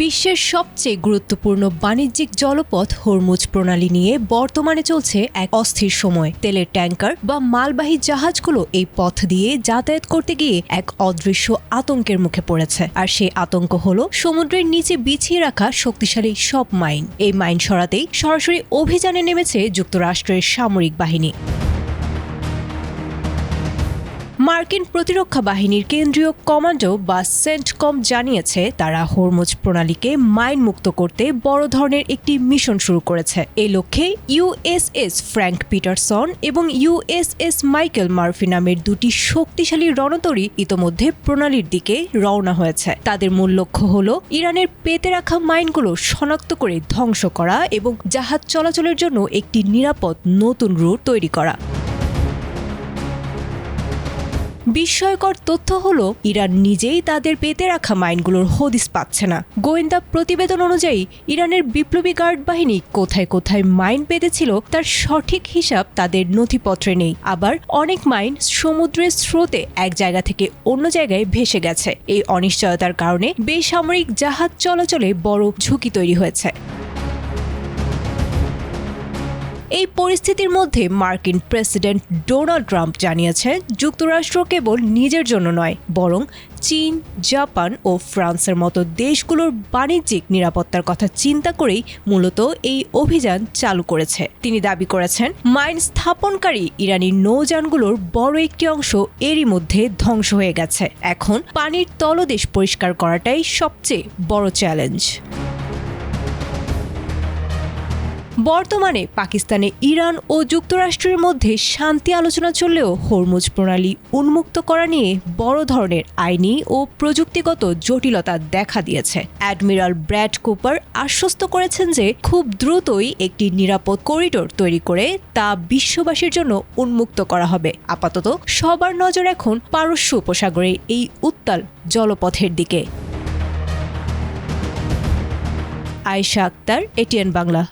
বিশ্বের সবচেয়ে গুরুত্বপূর্ণ বাণিজ্যিক জলপথ হরমুজ প্রণালী নিয়ে বর্তমানে চলছে এক অস্থির সময়। তেলের ট্যাঙ্কার বা মালবাহী জাহাজগুলো এই পথ দিয়ে যাতায়াত করতে গিয়ে এক অদৃশ্য আতঙ্কের মুখে পড়েছে। আর সেই আতঙ্ক হলো সমুদ্রের নিচে বিছিয়ে রাখা শক্তিশালী সব মাইন। এই মাইন সরাতেই সরাসরি অভিযানে নেমেছে যুক্তরাষ্ট্রের সামরিক বাহিনী। মার্কিন প্রতিরক্ষা বাহিনীর কেন্দ্রীয় কমান্ডো বা সেন্টকম জানিয়েছে তারা হরমুজ প্রণালীকে মাইন মুক্ত করতে বড় ধরনের একটি মিশন শুরু করেছে। এই লক্ষ্যে ইউএসএস ফ্র্যাঙ্ক পিটারসন এবং ইউএসএস মাইকেল মার্ফি নামের দুটি শক্তিশালী রণতরী ইতোমধ্যে প্রণালীর দিকে রওনা হয়েছে। তাদের মূল লক্ষ্য হল ইরানের পেতে রাখা মাইনগুলো শনাক্ত করে ধ্বংস করা এবং জাহাজ চলাচলের জন্য একটি নিরাপদ নতুন রুট তৈরি করা। বিস্ময়কর তথ্য হলো ইরান নিজেই তাদের পেতে রাখা মাইনগুলোর হদিস পাচ্ছে না। গোয়েন্দা প্রতিবেদন অনুযায়ী ইরানের বিপ্লবী গার্ড বাহিনী কোথায় কোথায় মাইন পেতেছিল তার সঠিক হিসাব তাদের নথিপত্রে নেই। আবার অনেক মাইন সমুদ্রের স্রোতে এক জায়গা থেকে অন্য জায়গায় ভেসে গেছে। এই অনিশ্চয়তার কারণে বেসামরিক জাহাজ চলাচলে বড় ঝুঁকি তৈরি হয়েছে। এই পরিস্থিতির মধ্যে মার্কিন প্রেসিডেন্ট ডোনাল্ড ট্রাম্প জানিয়েছেন যুক্তরাষ্ট্র কেবল নিজের জন্য নয় বরং চীন, জাপান ও ফ্রান্সের মতো দেশগুলোর বাণিজ্যিক নিরাপত্তার কথা চিন্তা করেই মূলত এই অভিযান চালু করেছে। তিনি দাবি করেছেন মাইন স্থাপনকারী ইরানি নৌযানগুলোর বড় একটি অংশ এরই মধ্যে ধ্বংস হয়ে গেছে। এখন পানির তলদেশ পরিষ্কার করাটাই সবচেয়ে বড় চ্যালেঞ্জ। বর্তমানে পাকিস্তানে ইরান ও যুক্তরাষ্ট্রের মধ্যে শান্তি আলোচনা চললেও হরমুজ প্রণালী উন্মুক্ত করা নিয়ে বড় ধরনের আইনি ও প্রযুক্তিগত জটিলতা দেখা দিয়েছে। অ্যাডমিরাল ব্র্যাড কুপার আশ্বস্ত করেছেন যে খুব দ্রুতই একটি নিরাপদ করিডোর তৈরি করে তা বিশ্ববাসীর জন্য উন্মুক্ত করা হবে। আপাতত সবার নজর এখন পারস্য উপসাগরের এই উত্তাল জলপথের দিকে। আয়েশা আক্তার, এটিএন বাংলা।